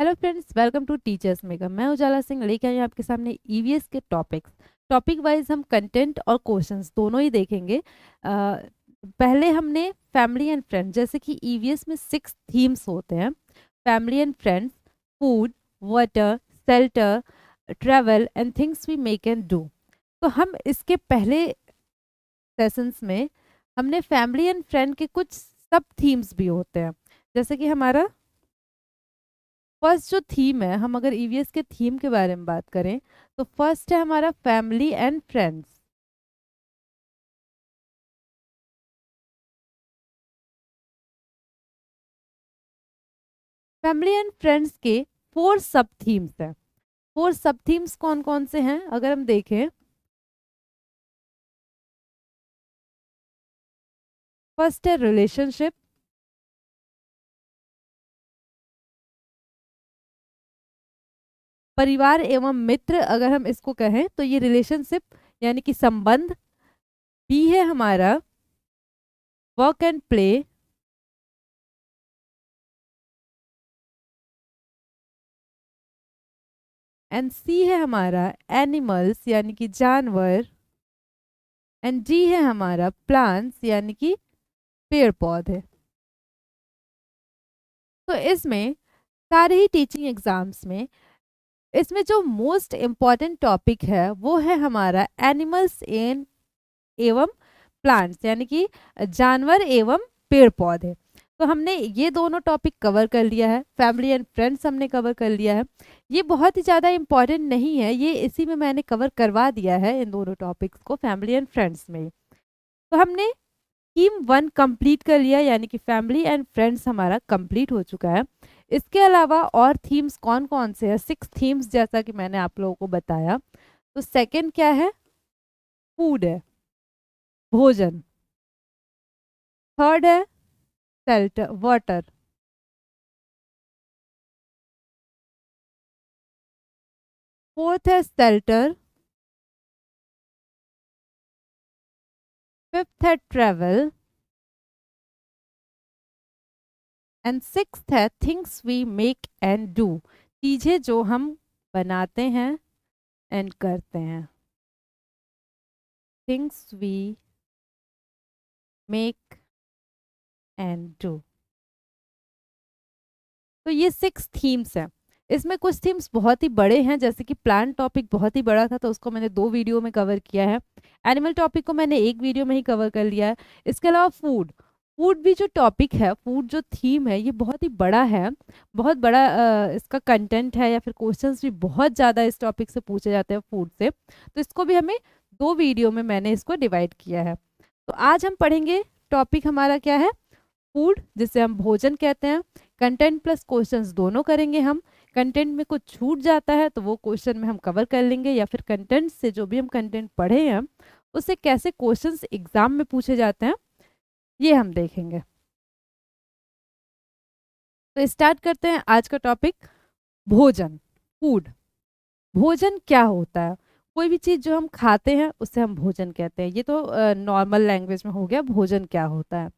Hello friends, welcome to teachers mega. मैं उजाला सिंह लेके आई हूँ आपके सामने ईवीएस के टॉपिक वाइज हम कंटेंट और क्वेश्चंस दोनों ही देखेंगे। पहले हमने फैमिली एंड फ्रेंड्स, जैसे कि ईवीएस में 6 थीम्स होते हैं: family and friends, food, water, shelter, travel and things we make and do. तो हम इसके पहले सेशंस में हमने फैमिली एंड फ्रेंड के कुछ सब थीम्स भी होते हैं। जैसे कि हमारा फर्स्ट जो थीम है, हम अगर ईवीएस के थीम के बारे में बात करें तो फर्स्ट है हमारा family and friends. Family and friends के 4 सब थीम्स हैं। 4 सब थीम्स कौन कौन से हैं अगर हम देखें? फर्स्ट है रिलेशनशिप, परिवार एवं मित्र, अगर हम इसको कहें तो ये रिलेशनशिप यानी कि संबंध। बी है हमारा वर्क एंड प्ले। एंड सी है हमारा एनिमल्स यानी कि जानवर। एंड डी है हमारा प्लांट्स यानी कि पेड़ पौधे। तो इसमें सारे ही टीचिंग एग्जाम्स में इसमें जो मोस्ट इम्पॉर्टेंट टॉपिक है वो है हमारा एनिमल्स एंड एवं प्लांट्स यानी कि जानवर एवं पेड़ पौधे। तो हमने ये दोनों टॉपिक कवर कर लिया है। फैमिली एंड फ्रेंड्स हमने कवर कर लिया है। ये बहुत ही ज़्यादा इम्पॉर्टेंट नहीं है, ये इसी में मैंने कवर करवा दिया है इन दोनों टॉपिक्स को फैमिली एंड फ्रेंड्स में। तो हमने थीम 1 कंप्लीट कर लिया यानी कि फैमिली एंड फ्रेंड्स हमारा कंप्लीट हो चुका है। इसके अलावा और थीम्स कौन कौन से हैं? 6 थीम्स, जैसा कि मैंने आप लोगों को बताया। तो सेकंड क्या है? फूड है, भोजन। थर्ड है शेल्टर, वाटर। फोर्थ है शेल्टर। फिफ्थ है ट्रेवल। एंड सिक्स्थ है things we make and do, चीजें जो हम बनाते हैं एंड करते हैं। Things we make and do. तो ये 6 थीम्स हैं। इसमें कुछ थीम्स बहुत ही बड़े हैं, जैसे कि प्लांट टॉपिक बहुत ही बड़ा था तो उसको मैंने 2 वीडियो में कवर किया है। एनिमल टॉपिक को मैंने 1 वीडियो में ही कवर कर लिया है। इसके अलावा फूड, फूड भी जो टॉपिक है, फूड जो थीम है, ये बहुत ही बड़ा है। बहुत बड़ा इसका कंटेंट है, या फिर क्वेश्चंस भी बहुत ज़्यादा इस टॉपिक से पूछे जाते हैं फूड से। तो इसको भी हमें 2 वीडियो में मैंने इसको डिवाइड किया है। तो आज हम पढ़ेंगे, टॉपिक हमारा क्या है? फूड, जिसे हम भोजन कहते हैं। कंटेंट प्लस क्वेश्चंस दोनों करेंगे हम। कंटेंट में कुछ छूट जाता है तो वो क्वेश्चन में हम कवर कर लेंगे, या फिर कंटेंट से जो भी हम कंटेंट पढ़े हैं उससे कैसे क्वेश्चंस एग्जाम में पूछे जाते हैं ये हम देखेंगे। तो स्टार्ट करते हैं आज का टॉपिक, भोजन, फूड। भोजन क्या होता है? कोई भी चीज़ जो हम खाते हैं उससे हम भोजन कहते हैं। ये तो नॉर्मल लैंग्वेज में हो गया भोजन क्या होता है।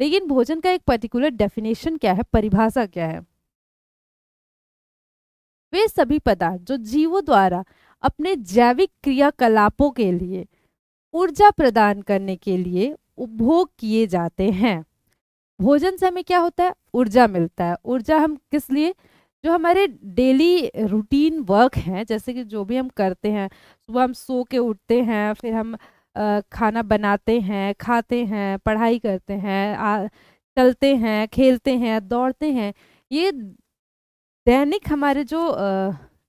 लेकिन भोजन का एक पर्टिकुलर डेफिनेशन क्या है, परिभाषा क्या है? वे सभी पदार्थ जो जीवों द्वारा अपने जैविक क्रियाकलापों के लिए ऊर्जा प्रदान करने के लिए उपभोग किए जाते हैं। भोजन से हमें क्या होता है? ऊर्जा मिलता है। ऊर्जा हम किस लिए? जो हमारे डेली रूटीन वर्क हैं, जैसे कि जो भी हम करते हैं, सुबह हम सो के उठते हैं, फिर हम खाना बनाते हैं, खाते हैं, पढ़ाई करते हैं, चलते हैं, खेलते हैं, दौड़ते हैं। ये दैनिक हमारे जो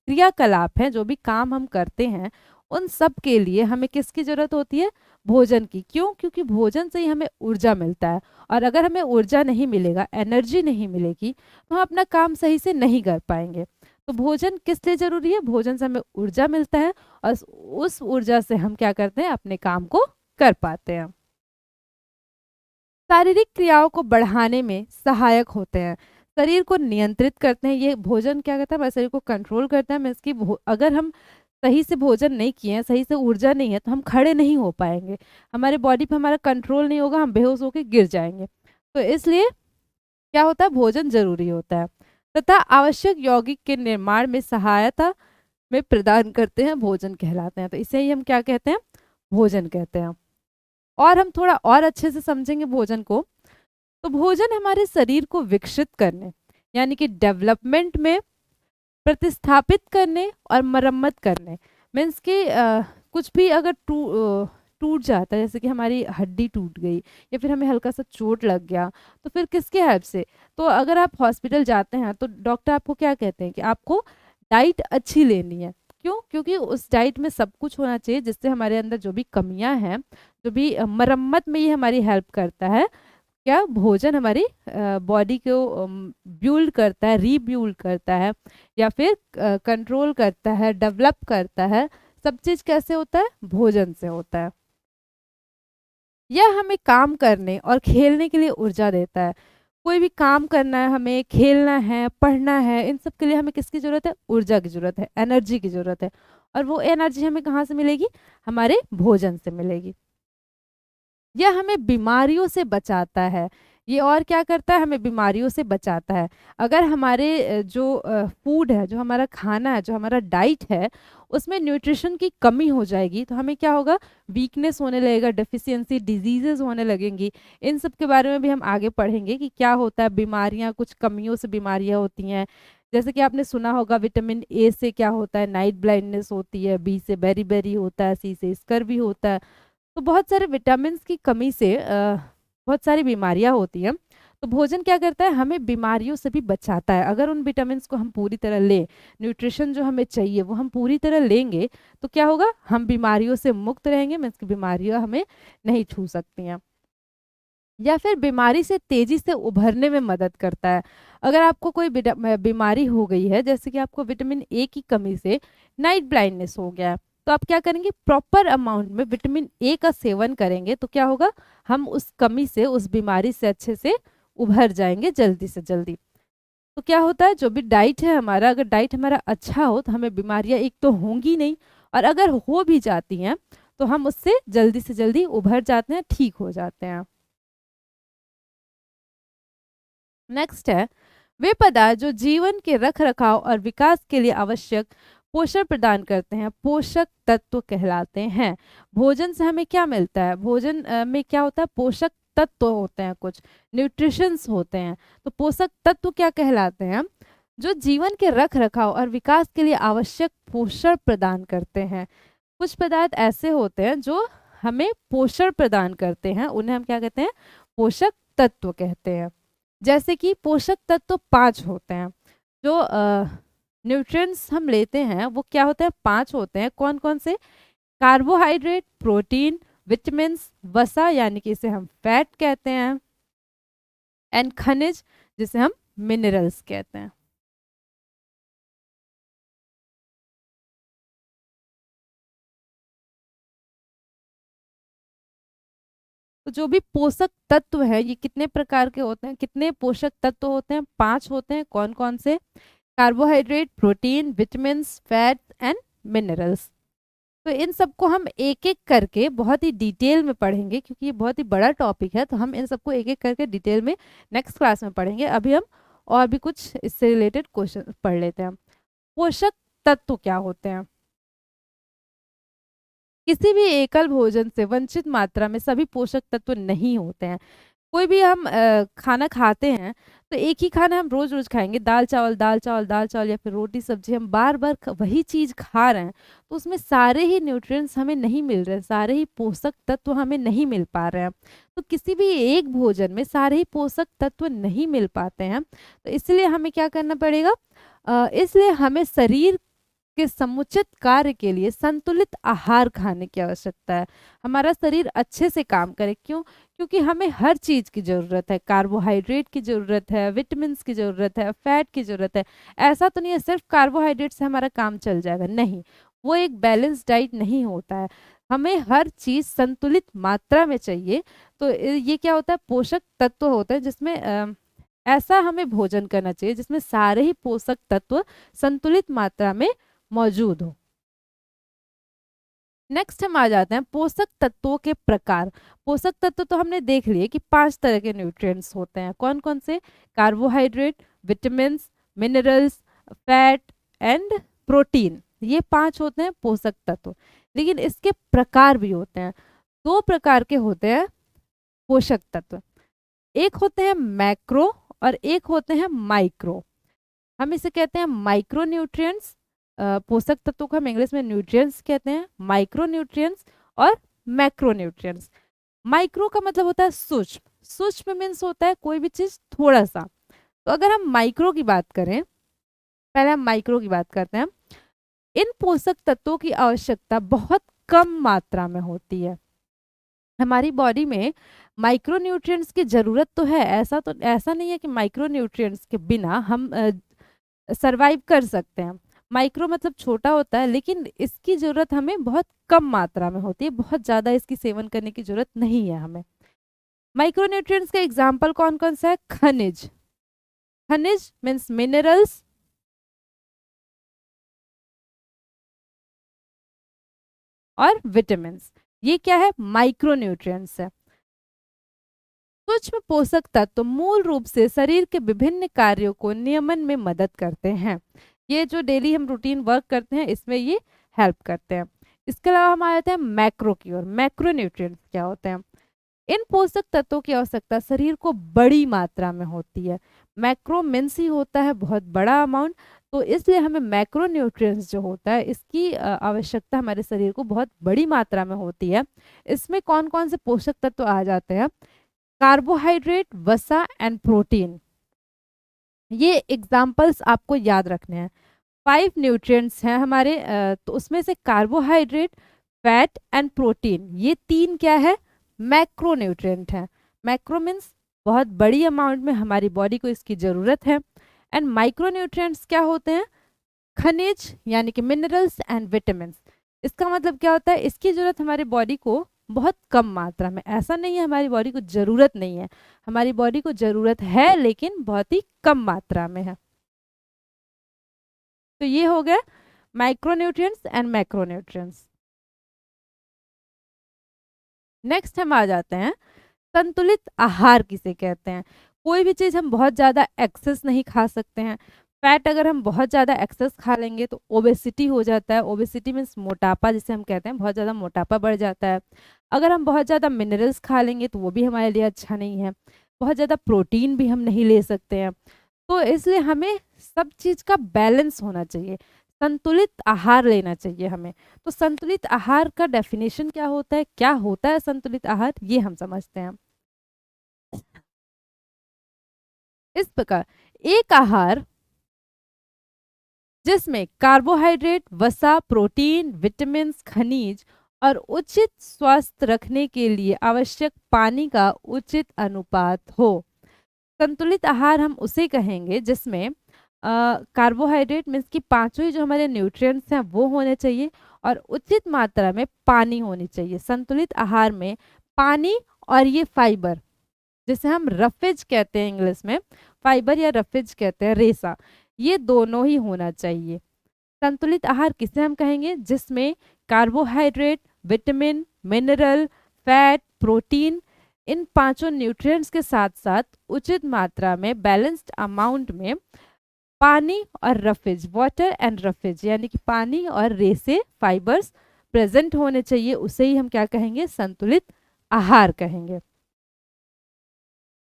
क्रियाकलाप हैं, जो भी काम हम करते हैं, उन सब के लिए हमें किसकी जरूरत होती है? भोजन की। क्यों? क्योंकि भोजन से ही हमें ऊर्जा मिलता है। और अगर हमें ऊर्जा नहीं मिलेगा, एनर्जी नहीं मिलेगी, तो हम अपना काम सही से नहीं कर पाएंगे। तो भोजन किस लिए जरूरी है? भोजन से हमें ऊर्जा मिलता है और उस ऊर्जा से हम क्या करते हैं? अपने काम को कर पाते हैं। शारीरिक क्रियाओं को बढ़ाने में सहायक होते हैं, शरीर को नियंत्रित करते हैं। ये भोजन क्या करता है? हमारे शरीर को कंट्रोल करता है। मीन्स कि अगर हम सही से भोजन नहीं किए हैं, सही से ऊर्जा नहीं है, तो हम खड़े नहीं हो पाएंगे, हमारे बॉडी पे हमारा कंट्रोल नहीं होगा, हम बेहोश होकर गिर जाएंगे। तो इसलिए क्या होता है? भोजन जरूरी होता है। तथा आवश्यक यौगिक के निर्माण में सहायता में प्रदान करते हैं, भोजन कहलाते हैं। तो इसे ही हम क्या कहते हैं, भोजन कहते हैं। और हम थोड़ा और अच्छे से समझेंगे भोजन को, तो भोजन हमारे शरीर को विकसित करने यानी कि डेवलपमेंट में, प्रतिस्थापित करने और मरम्मत करने, मीन्स कि कुछ भी अगर टूट जाता है, जैसे कि हमारी हड्डी टूट गई या फिर हमें हल्का सा चोट लग गया, तो फिर किसके हेल्प से, तो अगर आप हॉस्पिटल जाते हैं तो डॉक्टर आपको क्या कहते हैं कि आपको डाइट अच्छी लेनी है। क्यों? क्योंकि उस डाइट में सब कुछ होना चाहिए जिससे हमारे अंदर जो भी कमियां हैं, जो भी मरम्मत में ये हमारी हेल्प करता है। क्या भोजन हमारी बॉडी को बिल्ड करता है, रीबिल्ड करता है, या फिर कंट्रोल करता है, डेवलप करता है। सब चीज कैसे होता है, भोजन से होता है। यह हमें काम करने और खेलने के लिए ऊर्जा देता है। कोई भी काम करना है, हमें खेलना है, पढ़ना है, इन सब के लिए हमें किसकी जरूरत है, ऊर्जा की जरूरत है, एनर्जी की जरूरत है। और वो एनर्जी हमें कहाँ से मिलेगी, हमारे भोजन से मिलेगी। यह हमें बीमारियों से बचाता है। ये और क्या करता है, हमें बीमारियों से बचाता है। अगर हमारे जो फूड है, जो हमारा खाना है, जो हमारा डाइट है, उसमें न्यूट्रिशन की कमी हो जाएगी तो हमें क्या होगा, वीकनेस होने लगेगा, डेफिशिएंसी, डिजीजेस होने लगेंगी। इन सब के बारे में भी हम आगे पढ़ेंगे कि क्या होता है, बीमारियां, कुछ कमियों से बीमारियां होती हैं। जैसे कि आपने सुना होगा विटामिन ए से क्या होता है, नाइट ब्लाइंडनेस होती है, बी से बेरी बेरी होता है, सी से स्कर भी होता है। तो बहुत सारे विटामिन की कमी से बहुत सारी बीमारियां होती हैं। तो भोजन क्या करता है, हमें बीमारियों से भी बचाता है। अगर उन विटामिन को हम पूरी तरह लें, न्यूट्रिशन जो हमें चाहिए वो हम पूरी तरह लेंगे, तो क्या होगा, हम बीमारियों से मुक्त रहेंगे, मीन्स की बीमारियां हमें नहीं छू सकती हैं। या फिर बीमारी से तेजी से उभरने में मदद करता है। अगर आपको कोई बीमारी हो गई है, जैसे कि आपको विटामिन ए की कमी से नाइट ब्लाइंडनेस हो गया है, तो आप क्या करेंगे, प्रॉपर अमाउंट में विटामिन ए का सेवन करेंगे, तो क्या होगा, हम उस कमी से, उस बीमारी से अच्छे से उभर जाएंगे जल्दी से जल्दी। तो क्या होता है, जो भी डाइट है हमारा, अगर डाइट हमारा अच्छा हो तो हमें बीमारियां एक तो होंगी नहीं, और अगर हो भी जाती हैं तो हम उससे जल्दी से जल्दी उभर जाते हैं, ठीक हो जाते हैं। नेक्स्ट है, वे पदार्थ जो जीवन के रख रखाव और विकास के लिए आवश्यक पोषण प्रदान करते हैं, पोषक तत्व कहलाते हैं। भोजन से हमें क्या मिलता है, भोजन में क्या होता है, पोषक तत्व होते हैं, कुछ न्यूट्रिशंस होते हैं। तो पोषक तत्व क्या कहलाते हैं, जो जीवन के रख रखाव और विकास के लिए आवश्यक पोषण प्रदान करते हैं। कुछ पदार्थ ऐसे होते हैं जो हमें पोषण प्रदान करते हैं, उन्हें हम क्या कहते हैं, पोषक तत्व कहते हैं। जैसे कि पोषक तत्व 5 होते हैं, जो न्यूट्रिएंट्स हम लेते हैं वो क्या होते हैं, 5 होते हैं। कौन कौन से, कार्बोहाइड्रेट, प्रोटीन, विटामिन, वसा यानी कि इसे हम फैट कहते हैं, एंड खनिज जिसे हम मिनरल्स कहते हैं। तो जो भी पोषक तत्व है, ये कितने प्रकार के होते हैं, कितने पोषक तत्व होते हैं, 5 होते हैं। कौन कौन से, carbohydrate, protein, vitamin, fat and minerals. तो इन सबको हम एक एक करके बहुत ही डिटेल में पढ़ेंगे, क्योंकि ये बहुत ही बड़ा टॉपिक है, तो हम इन सबको एक एक करके डिटेल में नेक्स्ट क्लास में पढ़ेंगे। अभी हम और भी कुछ इससे रिलेटेड क्वेश्चन पढ़ लेते हैं। पोषक तत्व क्या होते हैं, किसी भी एकल भोजन से वंचित मात्रा में सभी पोषक तत्व नहीं होते हैं। कोई भी हम खाना खाते हैं तो एक ही खाना हम रोज रोज खाएंगे, दाल चावल दाल चावल दाल चावल, या फिर रोटी सब्जी, हम बार बार वही चीज खा रहे हैं, तो उसमें सारे ही न्यूट्रिएंट्स हमें नहीं मिल रहे हैं, सारे ही पोषक तत्व हमें नहीं मिल पा रहे हैं। तो किसी भी एक भोजन में सारे ही पोषक तत्व नहीं मिल पाते हैं, तो इसलिए हमें क्या करना पड़ेगा, इसलिए हमें शरीर के समुचित कार्य के लिए संतुलित आहार खाने की आवश्यकता है। हमारा शरीर अच्छे से काम करे, क्यों, क्योंकि हमें हर चीज की जरूरत है, कार्बोहाइड्रेट की जरूरत है, विटामिन की जरूरत है, फैट की जरूरत है। ऐसा तो नहीं है सिर्फ कार्बोहाइड्रेट से हमारा काम चल जाएगा, नहीं, वो एक बैलेंस डाइट नहीं होता है। हमें हर चीज संतुलित मात्रा में चाहिए। तो ये क्या होता है, पोषक तत्व होता है, जिसमें ऐसा हमें भोजन करना चाहिए जिसमें सारे ही पोषक तत्व संतुलित मात्रा में मौजूद हो। नेक्स्ट हम आ जाते हैं पोषक तत्वों के प्रकार। पोषक तत्व तो हमने देख लिए कि 5 तरह के न्यूट्रिएंट्स होते हैं। कौन कौन से, carbohydrate, vitamin, minerals, fat and protein. ये 5 होते हैं पोषक तत्व। लेकिन इसके प्रकार भी होते हैं। 2 प्रकार के होते हैं पोषक तत्व। एक होते हैं मैक्रो और एक होते हैं माइक्रो। हम इसे कहते हैं माइक्रो न्यूट्रिएंट्स। पोषक तत्वों को हम इंग्लिश में न्यूट्रिएंट्स कहते हैं, माइक्रो न्यूट्रिएंट्स और मैक्रो न्यूट्रिएंट्स। माइक्रो का मतलब होता है सूक्ष्म। सूक्ष्म मीन्स होता है कोई भी चीज थोड़ा सा। तो अगर हम माइक्रो की बात करें, पहले हम माइक्रो की बात करते हैं। इन पोषक तत्वों की आवश्यकता बहुत कम मात्रा में होती है। हमारी बॉडी में माइक्रो न्यूट्रिएंट्स की जरूरत तो है, ऐसा नहीं है कि माइक्रो न्यूट्रिएंट्स के बिना हम सरवाइव कर सकते हैं। माइक्रो मतलब छोटा होता है, लेकिन इसकी जरूरत हमें बहुत कम मात्रा में होती है। बहुत ज़्यादा इसकी सेवन करने की जरूरत नहीं है हमें। माइक्रो न्यूट्रिएंट्स का एग्जाम्पल कौन कौन सा है? खनिज। खनिज मीन्स मिनरल्स, और विटामिन। ये क्या है? माइक्रो न्यूट्रिएंट्स है। सूक्ष्म पोषक तत्व मूल रूप से शरीर के विभिन्न कार्यों को नियमन में मदद करते हैं। ये जो डेली हम रूटीन वर्क करते हैं इसमें ये हेल्प करते हैं। इसके अलावा हम आ जाते हैं मैक्रो की ओर। मैक्रो न्यूट्रिएंट्स क्या होते हैं? इन पोषक तत्वों की आवश्यकता शरीर को बड़ी मात्रा में होती है। मैक्रो मीन्स ही होता है बहुत बड़ा अमाउंट, तो इसलिए हमें मैक्रो न्यूट्रिएंट्स जो होता है इसकी आवश्यकता हमारे शरीर को बहुत बड़ी मात्रा में होती है। इसमें कौन कौन से पोषक तत्व आ जाते हैं? कार्बोहाइड्रेट, वसा एंड प्रोटीन। ये एग्जाम्पल्स आपको याद रखने हैं। 5 न्यूट्रिएंट्स हैं हमारे, तो उसमें से कार्बोहाइड्रेट, फैट एंड प्रोटीन, ये 3 क्या है? मैक्रो न्यूट्रिएंट है। मैक्रो मीन्स बहुत बड़ी अमाउंट में हमारी बॉडी को इसकी ज़रूरत है। एंड माइक्रो न्यूट्रिएंट्स क्या होते हैं? खनिज यानी कि मिनरल्स एंड विटामिन। इसका मतलब क्या होता है? इसकी ज़रूरत हमारी बॉडी को बहुत कम मात्रा में। ऐसा नहीं है हमारी बॉडी को ज़रूरत नहीं है, हमारी बॉडी को ज़रूरत है लेकिन बहुत ही कम मात्रा में है। तो ये हो गया माइक्रोन्यूट्रिएंट्स एंड मैक्रोन्यूट्रिएंट्स। नेक्स्ट हम आ जाते हैं संतुलित आहार किसे कहते हैं। कोई भी चीज़ हम बहुत ज़्यादा एक्सेस नहीं खा सकते हैं। फैट अगर हम बहुत ज़्यादा एक्सेस खा लेंगे तो ओबेसिटी हो जाता है। ओबेसिटी मीन्स मोटापा जिसे हम कहते हैं, बहुत ज़्यादा मोटापा बढ़ जाता है। अगर हम बहुत ज़्यादा मिनरल्स खा लेंगे तो वो भी हमारे लिए अच्छा नहीं है। बहुत ज़्यादा प्रोटीन भी हम नहीं ले सकते हैं। तो इसलिए हमें सब चीज़ का बैलेंस होना चाहिए, संतुलित आहार लेना चाहिए हमें। तो संतुलित आहार का डेफिनेशन क्या होता है, क्या होता है संतुलित आहार, ये हम समझते हैं। इस प्रकार एक आहार जिसमें कार्बोहाइड्रेट, वसा, प्रोटीन, विटामिन, खनिज और उचित स्वास्थ्य रखने के लिए आवश्यक पानी का उचित अनुपात हो। संतुलित आहार हम उसे कहेंगे जिसमें कार्बोहाइड्रेट मीन्स कि पांचों ही जो हमारे न्यूट्रिएंट्स हैं वो होने चाहिए और उचित मात्रा में पानी होनी चाहिए। संतुलित आहार में पानी और ये फाइबर, जिसे हम रफेज कहते हैं इंग्लिश में, फाइबर या रफेज कहते हैं, रेसा, ये दोनों ही होना चाहिए। संतुलित आहार किसे हम कहेंगे? जिसमें carbohydrate, vitamin, mineral, fat, protein, इन पांचों न्यूट्रिएंट्स के साथ साथ उचित मात्रा में बैलेंस्ड अमाउंट में पानी और रफेज, वाटर एंड रफेज यानी कि पानी और रेसे, फाइबर्स प्रेजेंट होने चाहिए। उसे ही हम क्या कहेंगे? संतुलित आहार कहेंगे।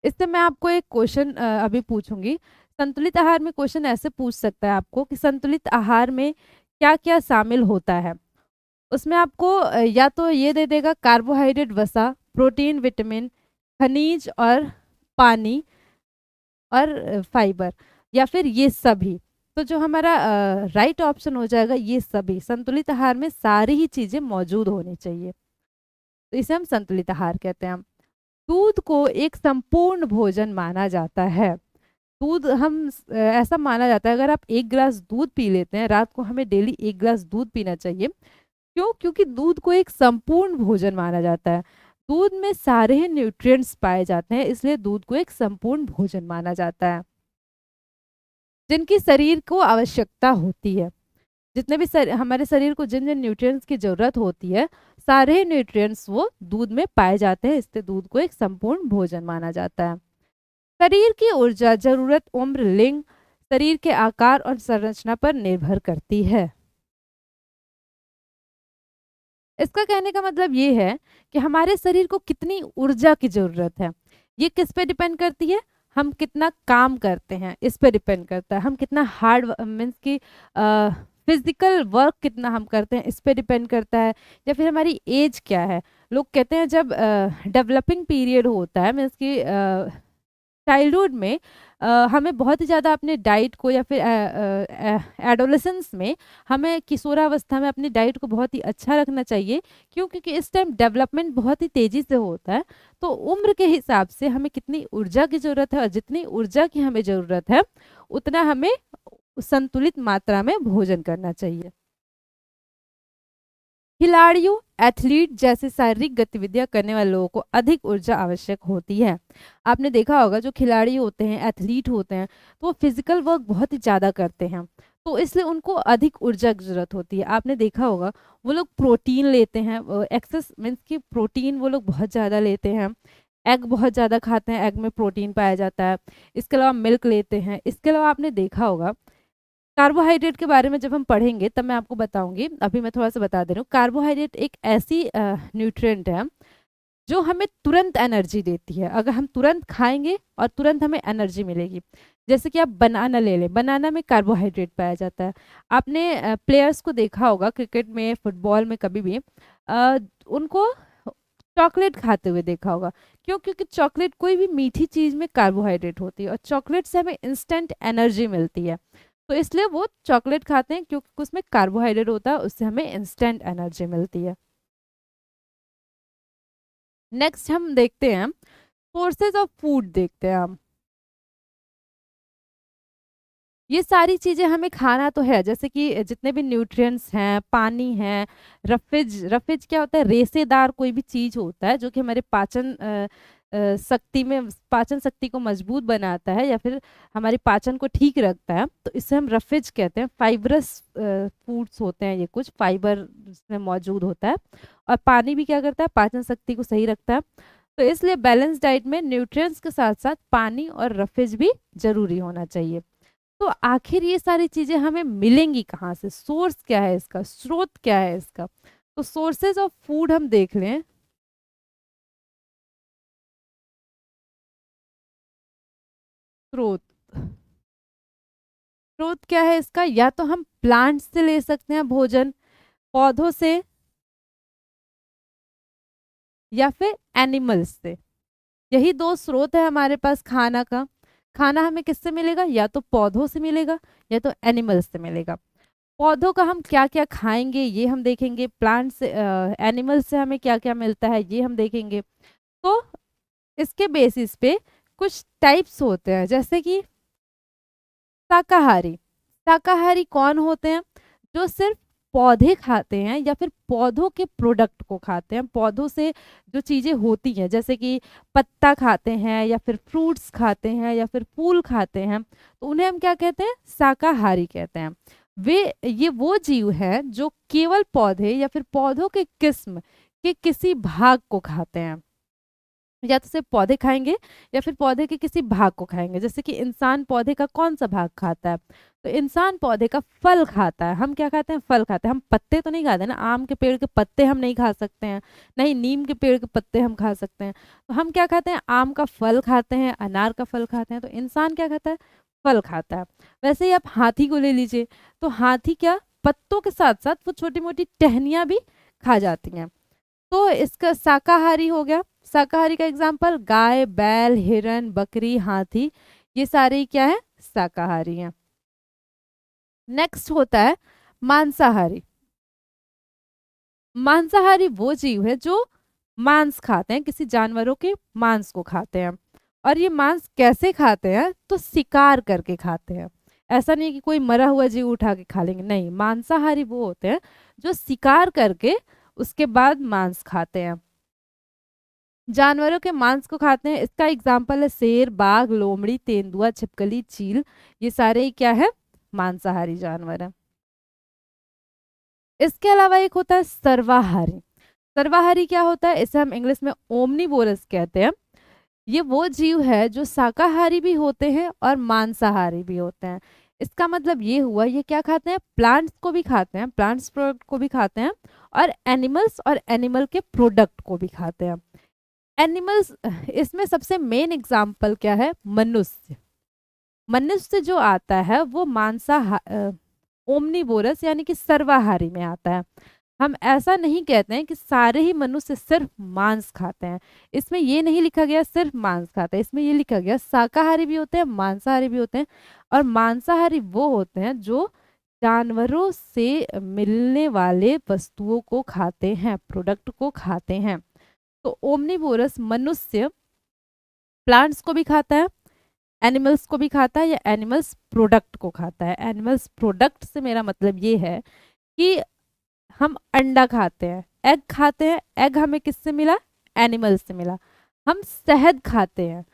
इससे मैं आपको एक क्वेश्चन अभी पूछूंगी। संतुलित आहार में क्वेश्चन ऐसे पूछ सकता है आपको कि संतुलित आहार में क्या क्या शामिल होता है। उसमें आपको या तो ये दे देगा कार्बोहाइड्रेट, वसा, प्रोटीन, विटामिन, खनिज और पानी और फाइबर, या फिर ये सभी। तो जो हमारा राइट ऑप्शन हो जाएगा ये सभी। संतुलित आहार में सारी ही चीज़ें मौजूद होनी चाहिए, तो इसे हम संतुलित आहार कहते हैं। दूध को एक संपूर्ण भोजन माना जाता है। दूध हम ऐसा माना जाता है, अगर आप 1 गिलास दूध पी लेते हैं रात को, हमें डेली 1 गिलास दूध पीना चाहिए। क्यों? क्योंकि दूध को एक संपूर्ण भोजन माना जाता है। दूध में सारे ही न्यूट्रिएंट्स पाए जाते हैं, इसलिए दूध को एक संपूर्ण भोजन माना जाता है जिनकी शरीर को आवश्यकता होती है। जितने भी हमारे शरीर को जिन जिन न्यूट्रिएंट्स की जरूरत होती है, सारे न्यूट्रिएंट्स वो दूध में पाए जाते हैं, इसलिए दूध को एक संपूर्ण भोजन माना जाता है। शरीर की ऊर्जा, जरूरत, उम्र, लिंग, शरीर के आकार और संरचना पर निर्भर करती है। इसका कहने का मतलब ये है कि हमारे शरीर को कितनी ऊर्जा की जरूरत है, ये किस पे डिपेंड करती है, हम कितना काम करते हैं इस पे डिपेंड करता है, हम कितना हार्ड मीन्स की फिजिकल वर्क कितना हम करते हैं इस पे डिपेंड करता है, या फिर हमारी एज क्या है। लोग कहते हैं जब डेवलपिंग पीरियड होता है मीन्स की चाइल्डहुड में हमें बहुत ही ज़्यादा अपने डाइट को, या फिर एडोलेसेंस में हमें किशोरावस्था में अपनी डाइट को बहुत ही अच्छा रखना चाहिए। क्यों? क्योंकि इस टाइम डेवलपमेंट बहुत ही तेज़ी से होता है। तो उम्र के हिसाब से हमें कितनी ऊर्जा की ज़रूरत है और जितनी ऊर्जा की हमें ज़रूरत है उतना हमें संतुलित मात्रा में भोजन करना चाहिए। खिलाड़ियों, एथलीट जैसे शारीरिक गतिविधियां करने वाले लोगों को अधिक ऊर्जा आवश्यक होती है। आपने देखा होगा जो खिलाड़ी होते हैं, एथलीट होते हैं, तो वो फिजिकल वर्क बहुत ही ज़्यादा करते हैं, तो इसलिए उनको अधिक ऊर्जा की जरूरत होती है। आपने देखा होगा वो लोग प्रोटीन लेते हैं, एक्सेस मीन्स की प्रोटीन वो लोग बहुत ज़्यादा लेते हैं, एग बहुत ज़्यादा खाते हैं, एग में प्रोटीन पाया जाता है। इसके अलावा मिल्क लेते हैं। इसके अलावा आपने देखा होगा कार्बोहाइड्रेट के बारे में जब हम पढ़ेंगे तब मैं आपको बताऊंगी, अभी मैं थोड़ा सा बता दे रही हूँ। कार्बोहाइड्रेट एक ऐसी न्यूट्रिएंट है जो हमें तुरंत एनर्जी देती है। अगर हम तुरंत खाएंगे और तुरंत हमें एनर्जी मिलेगी। जैसे कि आप बनाना ले लें, बनाना में कार्बोहाइड्रेट पाया जाता है। आपने प्लेयर्स को देखा होगा क्रिकेट में, फुटबॉल में, कभी भी उनको चॉकलेट खाते हुए देखा होगा। क्यों? क्योंकि चॉकलेट, कोई भी मीठी चीज़ में कार्बोहाइड्रेट होती है और चॉकलेट से हमें इंस्टेंट एनर्जी मिलती है। तो इसलिए वो चॉकलेट खाते हैं क्योंकि उसमें कार्बोहाइड्रेट होता है, उससे हमें इंस्टेंट एनर्जी मिलती है। नेक्स्ट हम देखते हैं सोर्सेज ऑफ फूड, देखते हैं हम। ये सारी चीजें हमें खाना तो है, जैसे कि जितने भी न्यूट्रिएंट्स हैं, पानी है, रफेज, रफेज क्या होता है, रेसेदार कोई भी चीज होता है जो कि हमारे पाचन शक्ति में, पाचन शक्ति को मजबूत बनाता है या फिर हमारी पाचन को ठीक रखता है, तो इसे हम रफेज कहते हैं। फाइबरस फूड्स होते हैं, ये कुछ फाइबर इसमें मौजूद होता है। और पानी भी क्या करता है, पाचन शक्ति को सही रखता है। तो इसलिए बैलेंस डाइट में न्यूट्रिएंट्स के साथ साथ पानी और रफेज भी जरूरी होना चाहिए। तो आखिर ये सारी चीजें हमें मिलेंगी कहाँ से, सोर्स क्या है इसका, स्रोत क्या है इसका? तो सोर्सेज ऑफ फूड हम देख लें। स्रोत, स्रोत क्या है इसका? या तो हम प्लांट से ले सकते हैं भोजन, पौधों से, या फिर एनिमल्स से। यही दो स्रोत है हमारे पास खाना का। खाना हमें किससे मिलेगा? या तो पौधों से मिलेगा या तो एनिमल्स से मिलेगा। पौधों का हम क्या क्या खाएंगे ये हम देखेंगे, प्लांट से, एनिमल से हमें क्या क्या मिलता है ये हम देखेंगे। तो इसके बेसिस पे कुछ टाइप्स होते हैं, जैसे कि शाकाहारी। शाकाहारी कौन होते हैं? जो सिर्फ पौधे खाते हैं या फिर पौधों के प्रोडक्ट को खाते हैं, पौधों से जो चीज़ें होती हैं, जैसे कि पत्ता खाते हैं या फिर फ्रूट्स खाते हैं या फिर फूल खाते हैं, तो उन्हें हम क्या कहते हैं? शाकाहारी कहते हैं। वे, ये वो जीव हैं जो केवल पौधे या फिर पौधों के किस्म के किसी भाग को खाते हैं। या तो सिर्फ पौधे खाएंगे या फिर पौधे के किसी भाग को खाएंगे। जैसे कि इंसान पौधे का कौन सा भाग खाता है? तो इंसान पौधे का फल खाता है। हम क्या खाते हैं? फल खाते हैं। हम पत्ते तो नहीं खाते ना, आम के पेड़ के पत्ते हम नहीं खा सकते हैं, नहीं नीम के पेड़ के पत्ते हम खा सकते हैं। तो हम क्या खाते हैं? आम का फल खाते हैं, अनार का फल खाते हैं। तो इंसान क्या खाता है? फल खाता है। वैसे ही आप हाथी को ले लीजिए, तो हाथी क्या, पत्तों के साथ साथ वो छोटी मोटी टहनियाँ भी खा जाती हैं। तो इसका शाकाहारी हो गया। शाकाहारी का एग्जाम्पल गाय, बैल, हिरन, बकरी, हाथी, ये सारे क्या है? शाकाहारी हैं। नेक्स्ट होता है मांसाहारी। मांसाहारी वो जीव है जो मांस खाते हैं, किसी जानवरों के मांस को खाते हैं। और ये मांस कैसे खाते हैं? तो शिकार करके खाते हैं। ऐसा नहीं कि कोई मरा हुआ जीव उठा के खा लेंगे, नहीं, मांसाहारी वो होते हैं जो शिकार करके उसके बाद मांस खाते हैं, जानवरों के मांस को खाते हैं। इसका एग्जाम्पल है शेर, बाघ, लोमड़ी, तेंदुआ, छिपकली, चील, ये सारे ही क्या है? मांसाहारी जानवर है। इसके अलावा एक होता है सर्वाहारी। सर्वाहारी क्या होता है? इसे हम इंग्लिश में ओमनीवोरस कहते हैं। ये वो जीव है जो शाकाहारी भी होते हैं और मांसाहारी भी होते हैं। इसका मतलब ये हुआ, ये क्या खाते हैं, प्लांट्स को भी खाते हैं, प्लांट्स प्रोडक्ट को भी खाते हैं, और एनिमल्स और एनिमल के प्रोडक्ट को भी खाते हैं। एनिमल्स, इसमें सबसे मेन एग्जाम्पल क्या है, मनुष्य। मनुष्य जो आता है वो ओमनीवोरस यानी कि सर्वाहारी में आता है। हम ऐसा नहीं कहते हैं कि सारे ही मनुष्य सिर्फ मांस खाते हैं। इसमें ये नहीं लिखा गया सिर्फ मांस खाते हैं, इसमें ये लिखा गया शाकाहारी भी होते हैं, मांसाहारी भी होते हैं। और मांसाहारी वो होते हैं जो जानवरों से मिलने वाले वस्तुओं को खाते हैं, प्रोडक्ट को खाते हैं। तो ओमनीवोरस मनुष्य प्लांट्स को भी खाता है, एनिमल्स को भी खाता है, या एनिमल्स प्रोडक्ट को खाता है। एनिमल्स प्रोडक्ट से मेरा मतलब ये है कि हम अंडा खाते हैं, एग खाते हैं। एग हमें किससे मिला, एनिमल से मिला। हम शहद खाते हैं,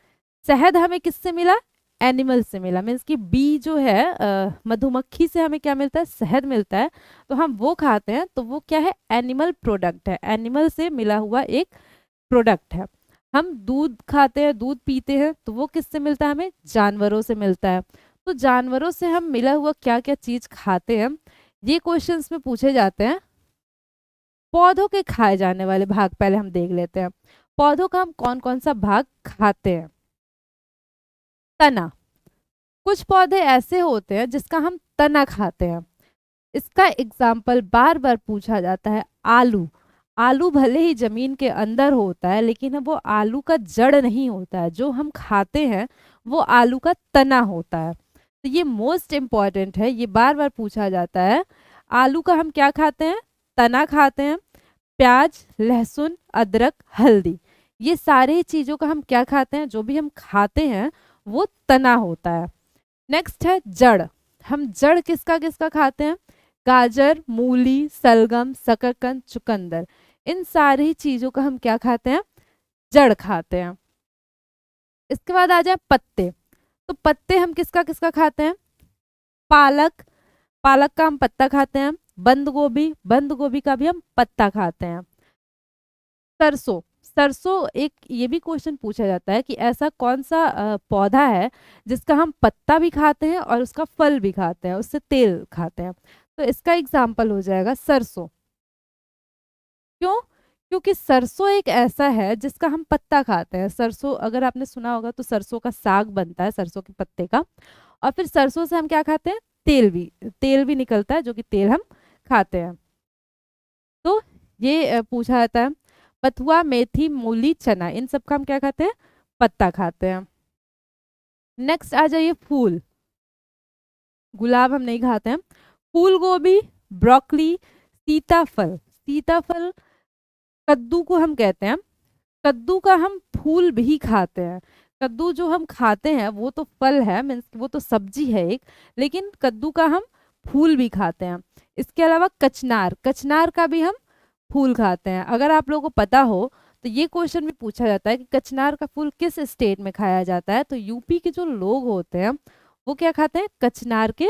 शहद हमें किससे मिला, एनिमल से मिला। मीन्स कि बी जो है, मधुमक्खी से हमें क्या मिलता है, शहद मिलता है। तो हम वो खाते हैं, तो वो क्या है, एनिमल प्रोडक्ट है, एनिमल से मिला हुआ एक प्रोडक्ट है। हम दूध खाते हैं, दूध पीते हैं, तो वो किससे मिलता है, हमें जानवरों से मिलता है। तो जानवरों से हम मिला हुआ क्या क्या चीज खाते हैं, ये क्वेश्चंस में पूछे जाते हैं। पौधों के खाए जाने वाले भाग पहले हम देख लेते हैं। पौधों का हम कौन कौन सा भाग खाते हैं। तना, कुछ पौधे ऐसे होते हैं जिसका हम तना खाते हैं। इसका एग्जाम्पल बार बार पूछा जाता है, आलू। आलू भले ही जमीन के अंदर होता है, लेकिन वो आलू का जड़ नहीं होता है, जो हम खाते हैं वो आलू का तना होता है। तो ये मोस्ट इम्पॉर्टेंट है, ये बार बार पूछा जाता है। आलू का हम क्या खाते हैं, तना खाते हैं। प्याज, लहसुन, अदरक, हल्दी, ये सारे चीजों का हम क्या खाते हैं, जो भी हम खाते हैं वो तना होता है। नेक्स्ट है जड़। हम जड़ किसका किसका खाते हैं, गाजर, मूली, सलगम, शकरकंद, चुकंदर, इन सारी चीजों का हम क्या खाते हैं, जड़ खाते हैं। इसके बाद आ जाए पत्ते। तो पत्ते हम किसका किसका खाते हैं, पालक, पालक का हम पत्ता खाते हैं। बंद गोभी, बंद गोभी का भी हम पत्ता खाते हैं। सरसों, सरसों एक ये भी क्वेश्चन पूछा जाता है कि ऐसा कौन सा पौधा है जिसका हम पत्ता भी खाते हैं और उसका फल भी खाते हैं, उससे तेल खाते हैं। तो इसका एग्जाम्पल हो जाएगा सरसों। क्यों, क्योंकि सरसों एक ऐसा है जिसका हम पत्ता खाते हैं। सरसों अगर आपने सुना होगा तो सरसों का साग बनता है सरसों के पत्ते का। और फिर सरसों से हम क्या खाते हैं, तेल भी निकलता है, जो कि तेल हम खाते हैं। तो ये पूछा जाता है। बथुआ, मेथी, मूली, चना, इन सब का हम क्या खाते हैं, पत्ता खाते हैं। नेक्स्ट आ जाइए फूल। गुलाब हम नहीं खाते हैं। फूल गोभी, ब्रोकली, सीताफल, सीताफल, कद्दू को हम कहते हैं। कद्दू का हम फूल भी खाते हैं। कद्दू जो हम खाते हैं वो तो फल है, मीन्स वो तो सब्जी है एक, लेकिन कद्दू का हम फूल भी खाते हैं। इसके अलावा कचनार, कचनार का भी हम फूल खाते हैं। अगर आप लोगों को पता हो तो ये क्वेश्चन भी पूछा जाता है कि कचनार का फूल किस स्टेट में खाया जाता है, तो यूपी के जो लोग होते हैं वो क्या खाते हैं, कचनार के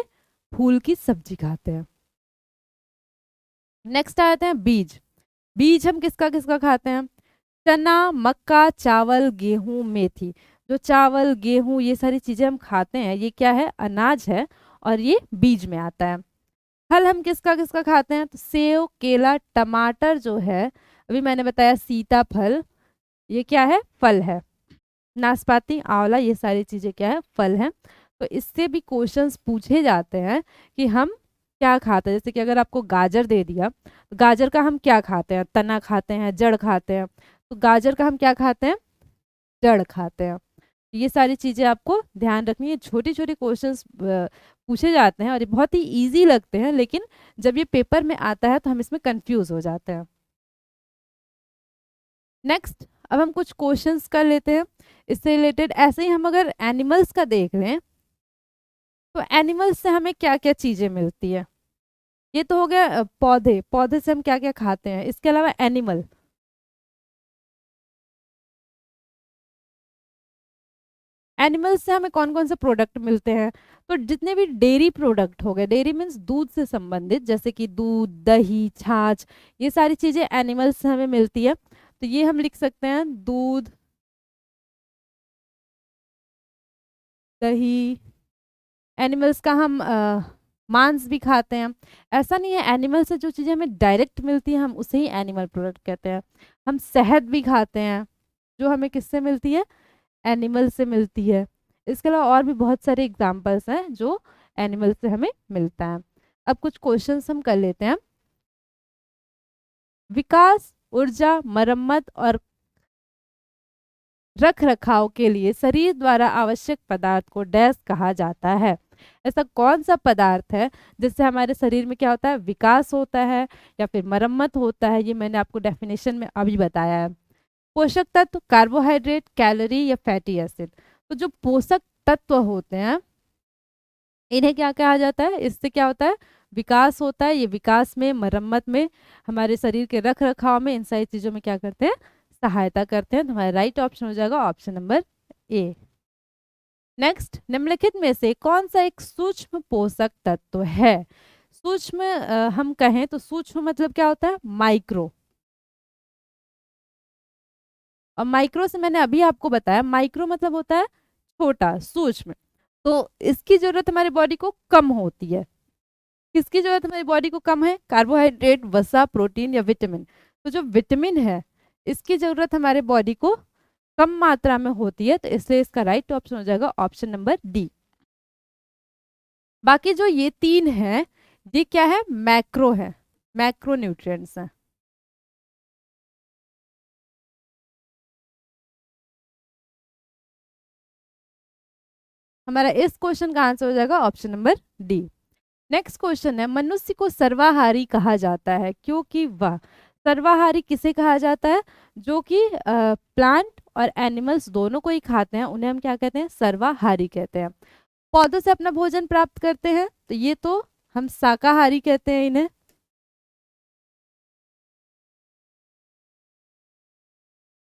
फूल की सब्जी खाते हैं। नेक्स्ट आते हैं बीज। बीज हम किसका किसका खाते हैं, चना, मक्का, चावल, गेहूं, मेथी। जो चावल, गेहूं, ये सारी चीजें हम खाते हैं, ये क्या है, अनाज है, और ये बीज में आता है। फल हम किसका किसका खाते हैं, तो सेव, केला, टमाटर जो है, अभी मैंने बताया सीताफल, ये क्या है, फल है। नाशपाती, आंवला, ये सारी चीजें क्या है, फल हैं। तो इससे भी क्वेश्चंस पूछे जाते हैं कि हम क्या खाते हैं। जैसे कि अगर आपको गाजर दे दिया, तो गाजर का हम क्या खाते हैं, तना खाते हैं, जड़ खाते हैं। तो गाजर का हम क्या खाते हैं, जड़ खाते हैं। ये सारी चीजें आपको ध्यान रखनी है। छोटी छोटी क्वेश्चंस पूछे जाते हैं और ये बहुत ही इजी लगते हैं, लेकिन जब ये पेपर में आता है तो हम इसमें कंफ्यूज हो जाते हैं। नेक्स्ट, अब हम कुछ क्वेश्चंस कर लेते हैं इससे रिलेटेड। ऐसे ही हम अगर एनिमल्स का देख लें, तो एनिमल्स से हमें क्या क्या चीजें मिलती है। ये तो हो गया पौधे, पौधे से हम क्या क्या खाते हैं। इसके अलावा एनिमल, एनिमल्स से हमें कौन कौन से प्रोडक्ट मिलते हैं। तो जितने भी डेयरी प्रोडक्ट हो गए, डेयरी मीन्स दूध से संबंधित, जैसे कि दूध, दही, छाछ, ये सारी चीजें एनिमल्स से हमें मिलती है। तो ये हम लिख सकते हैं, दूध, दही, एनिमल्स का हम मांस भी खाते हैं। ऐसा नहीं है, एनिमल से जो चीज़ें हमें डायरेक्ट मिलती हैं हम उसे ही एनिमल प्रोडक्ट कहते हैं। हम शहद भी खाते हैं जो हमें किससे मिलती है, एनिमल से मिलती है। इसके अलावा और भी बहुत सारे एग्जाम्पल्स हैं जो एनिमल से हमें मिलता है। अब कुछ क्वेश्चंस हम कर लेते हैं। विकास, ऊर्जा, मरम्मत और रख रखाव के लिए शरीर द्वारा आवश्यक पदार्थ को डैश कहा जाता है। ऐसा कौन सा पदार्थ है जिससे हमारे शरीर में क्या होता है, विकास होता है या फिर मरम्मत होता है, ये मैंने आपको डेफिनेशन में अभी बताया है। पोषक तत्व, कार्बोहाइड्रेट, कैलोरी या फैटी एसिड। तो जो पोषक तत्व होते हैं इन्हें क्या कहा जाता है, इससे क्या होता है, विकास होता है। ये विकास में, मरम्मत में, हमारे शरीर के रख रखाव में, इन सारी चीजों में क्या करते हैं, सहायता करते हैं। तो हमारा राइट ऑप्शन हो जाएगा ऑप्शन नंबर ए। नेक्स्ट, निम्नलिखित में से कौन सा एक सूक्ष्म पोषक तत्व है। सूक्ष्म हम कहें तो सूक्ष्म मतलब क्या होता है, माइक्रो। और माइक्रो से मैंने अभी आपको बताया, माइक्रो मतलब होता है छोटा, सूक्ष्म। तो इसकी जरूरत हमारी बॉडी को कम होती है। किसकी जरूरत हमारी बॉडी को कम है, कार्बोहाइड्रेट, वसा, प्रोटीन या विटामिन। तो जो विटामिन है इसकी जरूरत हमारे बॉडी को कम मात्रा में होती है, तो इसलिए इसका राइट ऑप्शन हो जाएगा ऑप्शन नंबर डी। बाकी जो ये तीन है ये क्या है, मैक्रो है, मैक्रो न्यूट्रिएंट्स हैं। हमारा इस क्वेश्चन का आंसर हो जाएगा option number D. Next question है, मनुष्य को सर्वाहारी कहा जाता है क्योंकि वह, सर्वाहारी किसे कहा जाता है, जो कि प्लांट और एनिमल्स दोनों को ही खाते हैं, उन्हें हम क्या कहते हैं, सर्वाहारी कहते हैं। पौधों से अपना भोजन प्राप्त करते हैं तो ये तो हम शाकाहारी कहते हैं इन्हें।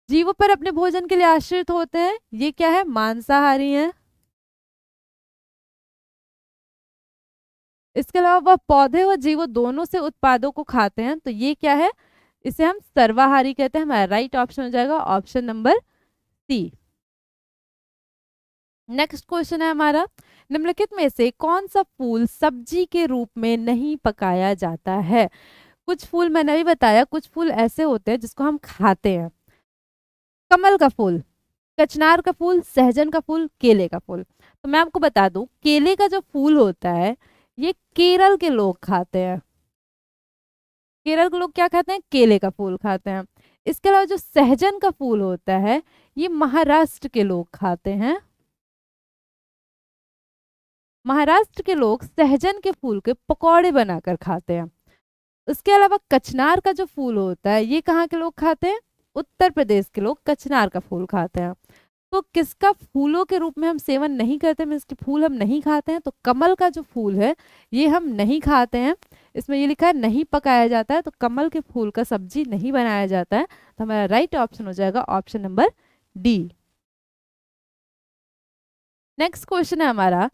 जीवों पर अपने भोजन के लिए आश्रित होते हैं, ये क्या है, मांसाहारी हैं। इसके अलावा वह पौधे और जीवों दोनों से उत्पादों को खाते हैं, तो ये क्या है, इसे हम सर्वाहारी कहते हैं। हमारा राइट ऑप्शन हो जाएगा option number C. Next question है हमारा, निम्नलिखित में से कौन सा फूल सब्जी के रूप में नहीं पकाया जाता है। कुछ फूल मैंने अभी बताया, कुछ फूल ऐसे होते हैं जिसको हम खाते हैं। कमल का फूल, कचनार का फूल, सहजन का फूल, केले का फूल। तो मैं आपको बता दूं, केले का जो फूल होता है ये केरल के लोग खाते हैं। केरल के लोग क्या खाते हैं, केले का फूल खाते हैं। इसके अलावा जो सहजन का फूल होता है ये महाराष्ट्र के लोग खाते हैं। महाराष्ट्र के लोग सहजन के फूल के पकौड़े बनाकर खाते हैं। उसके अलावा कचनार का जो फूल होता है ये कहाँ के लोग खाते हैं, उत्तर प्रदेश के लोग कचनार का फूल खाते हैं। तो किसका फूलों के रूप में हम सेवन नहीं करते, मीन्स कि फूल हम नहीं खाते हैं, तो कमल का जो फूल है ये हम नहीं खाते हैं। इसमें ये लिखा है नहीं पकाया जाता है, तो कमल के फूल का सब्जी नहीं बनाया जाता है। तो हमारा राइट ऑप्शन हो जाएगा option number D. Next question है हमारा,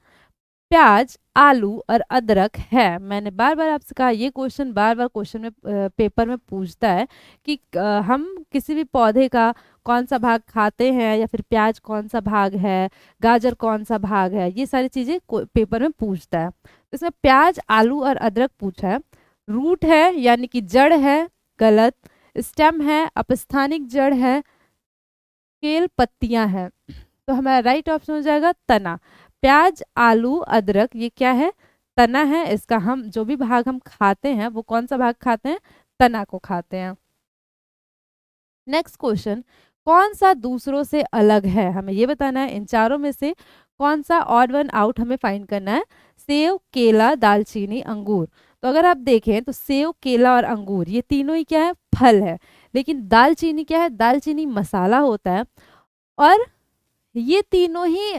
प्याज, आलू और अदरक है। मैंने बार बार आपसे कहा, ये क्वेश्चन बार बार क्वेश्चन में पेपर में पूछता है कि हम किसी भी पौधे का कौन सा भाग खाते हैं या फिर प्याज कौन सा भाग है, गाजर कौन सा भाग है, ये सारी चीजें पेपर में पूछता है। इसमें प्याज, आलू और अदरक पूछा है। रूट है यानी कि जड़ है, गलत। स्टेम है, अपस्थानिक जड़ है। केल, पत्तियां हैं। तो हमारा राइट ऑप्शन हो जाएगा तना। प्याज, आलू, अदरक ये क्या है, तना है। इसका हम जो भी भाग हम खाते हैं वो कौन सा भाग खाते हैं, तना को खाते हैं। नेक्स्ट क्वेश्चन, कौन सा दूसरों से अलग है, हमें ये बताना है इन चारों में से कौन सा ऑड वन आउट हमें फाइंड करना है। सेव, केला, दालचीनी, अंगूर। तो अगर आप देखें तो सेव, केला और अंगूर ये तीनों ही क्या है, फल है। लेकिन दालचीनी क्या है, दालचीनी मसाला होता है। और ये तीनों ही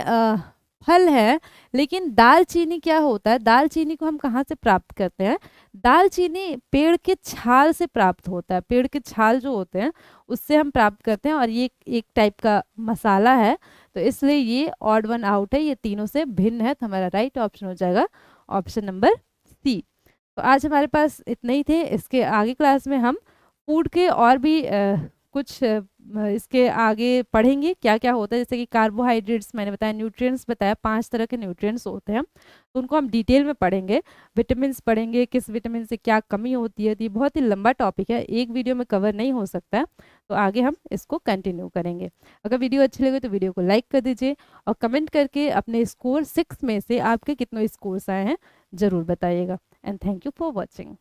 फल है, लेकिन दालचीनी क्या होता है, दालचीनी को हम कहाँ से प्राप्त करते हैं, दालचीनी पेड़ के छाल से प्राप्त होता है। पेड़ के छाल जो होते हैं उससे हम प्राप्त करते हैं, और ये एक टाइप का मसाला है। तो इसलिए ये ऑड वन आउट है, ये तीनों से भिन्न है। तो हमारा राइट ऑप्शन हो जाएगा ऑप्शन नंबर सी। तो आज हमारे पास इतने ही थे। इसके आगे क्लास में हम फूड के और भी कुछ इसके आगे पढ़ेंगे क्या क्या होता है, जैसे कि कार्बोहाइड्रेट्स मैंने बताया, न्यूट्रिएंट्स बताया, 5 तरह के न्यूट्रिएंट्स होते हैं, तो उनको हम डिटेल में पढ़ेंगे। विटामिन्स पढ़ेंगे, किस विटामिन से क्या कमी होती है, तो ये बहुत ही लंबा टॉपिक है, एक वीडियो में कवर नहीं हो सकता है, तो आगे हम इसको कंटिन्यू करेंगे। अगर वीडियो अच्छी लगे तो वीडियो को लाइक कर दीजिए और कमेंट करके अपने स्कोर 6 में से आपके कितने स्कोर्स आए हैं ज़रूर बताइएगा। And thank you for watching.